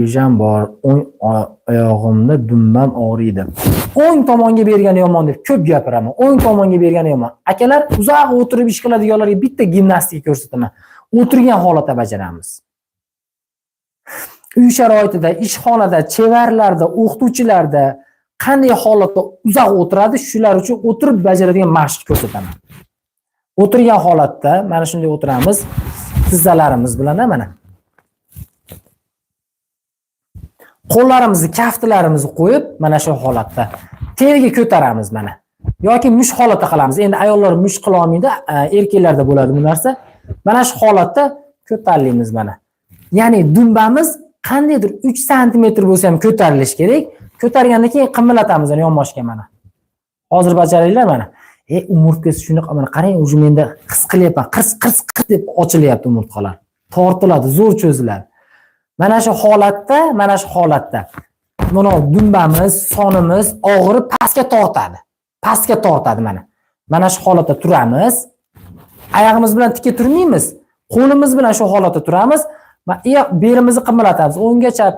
Rejam bor, o'ng oyog'imda dumbam og'riydi. O'ng tomonga bergani yomon deb ko'p gapiraman. O'ng tomonga bergani yomon. Akalar, uzoq o'tirib ish qiladiganlarga bitta gimnastika ko'rsataman. O'tirgan holatda bajaramiz. Uy sharoitida, ishxonada, chevarlarda, o'qituvchilarda qanday holatda uzoq o'tiradi, shular uchun o'tirib bajaradigan mashq ko'rsataman. O'tirgan holatda mana shunday o'tiramiz. Tizzalarimiz bilan mana. Qo'llarimizni, kaftilarimizni qo'yib, mana shu holatda terga ko'taramiz mana. Yoki mush holatda qilamiz. Endi ayollar mush qila olmaydi, erkaklarda bo'ladi bu narsa. Mana shu holatda ko'tarilamiz mana. Ya'ni dumbamiz qandaydir 3 sm bo'lsa ham ko'tarilish kerak. Ko'targandan keyin qimillatamiz yonboshga mana. Hozir bajaringlar mana. Umurtqasi shunaqa mana qarang, o'zi menda his qilyapman. Qirs deb ochilyapti umurtqalar. Tortiladi, zo'r cho'ziladi. Mana shu holatda mana dumbamiz, sonimiz og'rib pastga tortadi. Pastga tortadi mana. Mana shu holatda turamiz. Oyog'imiz bilan tikka turmaymiz. Qo'limiz bilan shu holatda turamiz va belimizni qimillatamiz. O'ngga chap